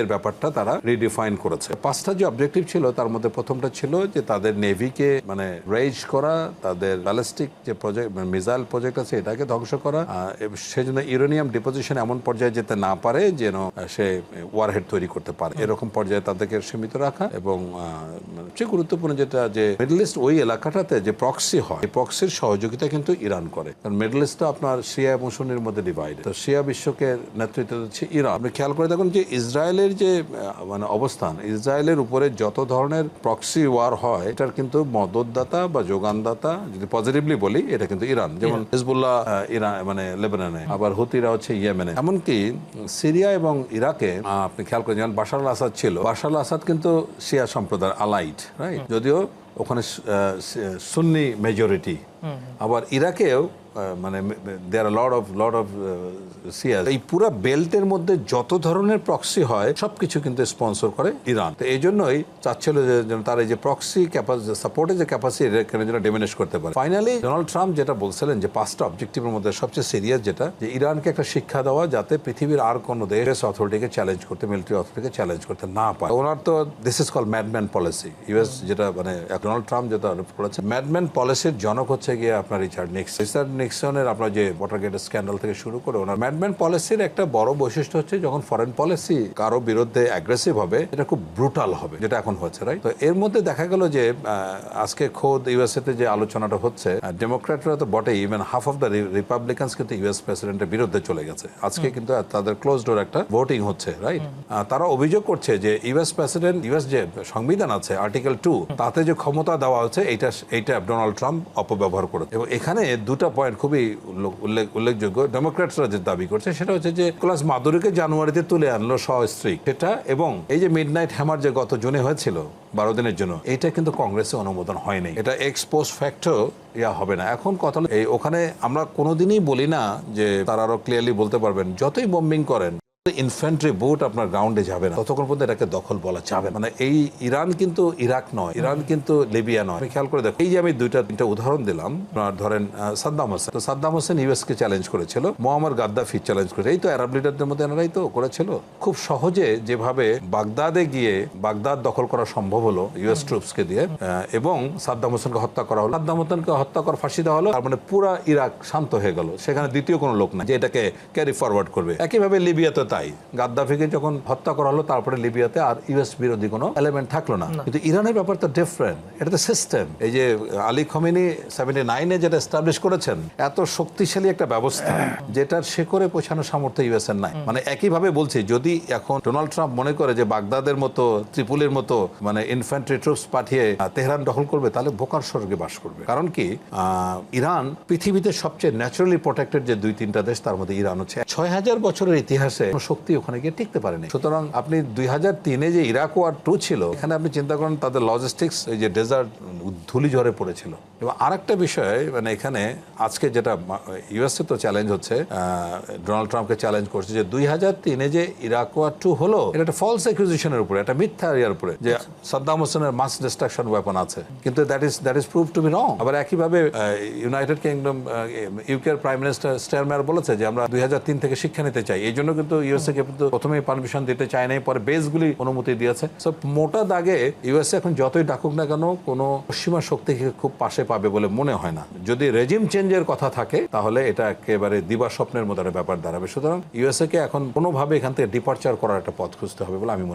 এর ব্যাপারটা তারা রিডিফাইন করেছে। 5টা যে অবজেক্টিভ ছিল তার মধ্যে প্রথমটা ছিল যে তাদের নেভিকে মানে রেজ করা, তাদের ব্যালিস্টিক যে প্রজেক্ট মিসাইল প্রজেক্ট আছে এটাকে ধ্বংস করা, সেজন্য ইউরেনিয়াম ডিপোজিশন এমন পর্যায়ে যেতে না পারে যেন সে ওয়ারহেড তৈরি করতে পারে, এরকম পর্যায়ে তাদেরকে সীমিত রাখা। এবং সবচেয়ে গুরুত্বপূর্ণ যেটা যে মিডল ইস্ট ওই এলাকাটাতে যে প্রক্সি হয়, এই প্রক্সির সহযোগিতা কিন্তু ইরান করে। কারণ মিডল ইস্টটা আপনার শিয়া এবং সুন্নির মধ্যে ডিভাইড। তো শিয়া বিশ্বকে নেতৃত্ব দিচ্ছে ইরান। আপনি খেয়াল করে দেখুন যে ইসরায়েলের যে মানে অবস্থান, ইসরায়েলের উপরে যত ধরনের প্রক্সি ওয়ার হয় এটার কিন্তু মদতদাতা বা যোগানদাতা, যদি পজিটিভলি বলি, এটা কিন্তু ইরান। যেমন হিজবুল্লাহ ইরান মানে লেবাননে, আবার হুতিরা হচ্ছে ইয়েমেনে, এমনকি সিরিয়া এবং ইরাকে আপনি খেয়াল করেন যেমন বাশার আল আসাদ ছিল, বাশার আল আসাদ কিন্তু শিয়া সম্প্রদায়ের আলাইট, রাইট, যদিও ওখানে সুন্নি মেজরিটি। আবার ইরাকেও মানে দেয়ার লট অফ সিয়া। এই পুরো বেল্টের মধ্যে যত ধরনের প্রক্সি হয় সবকিছু কিন্তু স্পন্সর করে ইরান। তো এই জন্যই চাচ্ছিল যে তার এই যে প্রক্সি ক্যাপাসিটি, সাপোর্টের যে ক্যাপাসিটি, এখানে যেন ডিমিনিশ করতে পারে। ফাইনালি ডোনাল্ড ট্রাম্প যেটা বলছিলেন যে 5টা অবজেক্টিভের মধ্যে সবচেয়ে সিরিয়াস যেটা, যে ইরানকে একটা শিক্ষা দেওয়া যাতে পৃথিবীর আর কোনো দেশ অথরিটিকে চ্যালেঞ্জ করতে, মিলিটারি অথরিটিকে চ্যালেঞ্জ করতে না পারে। ওনার তো this is call madman policy. US যেটা মানে ডোনাল্ড ট্রাম্প যেটা আরোপ করেছে, ম্যাডম্যান পলিসির জনক হচ্ছে গিয়ে আপনার রিচার্ড নিক্সনের আপনার যে ওয়াটারগেট স্ক্যান্ডাল থেকে শুরু করে ওনার ম্যাডম্যান পলিসির একটা বড় বৈশিষ্ট্য হচ্ছে যখন ফরেন পলিসি কারো বিরুদ্ধে অ্যাগ্রেসিভ হবে, এটা খুব ব্রুটাল হবে, যেটা এখন হচ্ছে, রাইট। তো এর মধ্যে দেখা গেল যে আজকে খোদ ইউএসএ তে যে আলোচনাটা হচ্ছে, ডেমোক্র্যাটরা তো বটেই, ইভেন হাফ অফ দ্য রিপাবলিকানস কিন্তু ইউএস প্রেসিডেন্টের বিরুদ্ধে চলে গেছে। আজকে কিন্তু তাদের ক্লোজ ডোর একটা ভোটিং হচ্ছে, রাইট। তারা অভিযোগ করছে যে ইউএস প্রেসিডেন্ট, ইউএস যে সংবিধান আছে আর্টিকেল 2, তাতে যে ক্ষমতা দেওয়া হচ্ছে এইটা ডোনাল্ড ট্রাম্প অপব্যবহার করেছে। এবং এখানে দুটা পয়েন্ট খুবই উল্লেখযোগ্য। ডেমোক্র্যাটসরা যে দাবি করছে সেটা হচ্ছে যে নিকোলাস মাদুরোকে জানুয়ারিতে তুলে আনলো সস্ত্রীক সেটা, এবং এই যে মিডনাইট হ্যামার যে গত জুনে হয়েছিল 12 দিনের জন্য, এটা কিন্তু কংগ্রেসে অনুমোদন হয়নি। এটা এক্স পোস্ট ফ্যাক্টর হবে না। এখন কথা হলো এই ওখানে আমরা কোনোদিনই বলি না যে তারা আরো ক্লিয়ারলি বলতে পারবেন যতই বম্বিং করেন, ইনফ্যান্ট্রি বুট আপনার গ্রাউন্ডে যাবে না ততক্ষণ পর্যন্ত এটাকে দখল বলা যাবে। মানে এই ইরান কিন্তু ইরাক নয়, ইরান কিন্তু লিবিয়া নয়। খেয়াল করে দেখো, এই যে আমি তিনটা উদাহরণ দিলাম, ধরেন সাদ্দাম হোসেন, তো সাদ্দাম হোসেন ইউএস কে চ্যালেঞ্জ করেছিল, মোয়াম্মর গাদ্দাফি চ্যালেঞ্জ করেছে, এই তো আরব লিডারদের মধ্যে এনারাই তো করেছিল। খুব সহজে যেভাবে বাগদাদে গিয়ে বাগদাদ দখল করা সম্ভব হলো ইউএস ট্রুপসকে দিয়ে, এবং সাদ্দাম হোসেনকে হত্যা করা হলো, সাদ্দাম হোসেনকে হত্যা করা, ফাঁসি দেওয়া হলো, তার মানে পুরা ইরাক শান্ত হয়ে গেল, সেখানে দ্বিতীয় কোনো লোক না যে এটাকে ক্যারি ফরওয়ার্ড করবে। একইভাবে লিবিয়াতে তাই, গাদ্দাফিকে যখন হত্যা করা হলো তারপরে লিবিয়াতে আর ইউএস বিরোধী কোনো এলিমেন্ট থাকলো না। কিন্তু ইরানের ব্যাপার তো ডিফারেন্ট, এটা তো সিস্টেম। এই যে আলী খমেনি 79-এ যেটা এস্টাবলিশ করেছেন, এত শক্তিশালী একটা ব্যবস্থা যেটার শেকড়ে পৌঁছানোর সামর্থ্য ইউএস এর নাই। মানে একইভাবে বলছি, যদি এখন ডোনাল্ড ট্রাম্প মনে করে যে বাগদাদের মতো, ত্রিপুলির মতো মানে ইনফ্যান্ট্রি ট্রুপস পাঠিয়ে তেহরান দখল করবে, তাহলে বোকার স্বর্গে বাস করবে। কারণ কি, ইরান পৃথিবীতে সবচেয়ে ন্যাচারালি প্রোটেক্টেড যে 2-3টা দেশ, তার মধ্যে ইরান হচ্ছে। 6000 বছরের ইতিহাসে শক্তি ওখানে গিয়ে টিকতে পারেনি। সুতরাং আপনি 2003-এ যে ইরাক ওয়ার 2 ছিল, এখানে আপনি চিন্তা করেন তাদের লজিস্টিক্স, এই যে ডেজার্ট ধুলি ঝড়ে পড়েছিল। এবং আরেকটা বিষয়, মানে এখানে আজকে যেটা ইউএসএ তো চ্যালেঞ্জ হচ্ছে, ডোনাল্ড ট্রাম্পকে চ্যালেঞ্জ করছে যে 2003-এ যে ইরাক ওয়ার 2 হলো, এটা একটা ফলস অ্যাকুজিশনের উপরে, একটা মিথ্যা ইয়ার উপরে, যে সাদ্দাম হোসেনের মাস ডিস্ট্রাকশন ওয়েপন আছে, কিন্তু that is prove to be wrong. আবার একইভাবে ইউনাইটেড কিংডম, ইউকের প্রাইম মিনিস্টার স্টারমার বলেছে যে আমরা 2003 থেকে শিক্ষা নিতে চাই। এই জন্য কিন্তু ইউএসএ কে প্রথমে পারমিশন দিতে চায় নাই, পরে বেসগুলি অনুমতি দিয়েছে। সো মোটা দাগে ইউএসএ এখন যতই ডাকুক না কেন, কোনো পশ্চিমা শক্তিকে খুব পাশে পাবে বলে মনে হয় না। যদি রেজিম চেঞ্জের কথা থাকে তাহলে এটা একেবারে দিবা স্বপ্নের মতো একটা ব্যাপার দাঁড়াবে। সুতরাং ইউএসএ কে এখন কোনোভাবে এখান থেকে ডিপার্চার করার একটা পথ খুঁজতে হবে বলে আমি মনে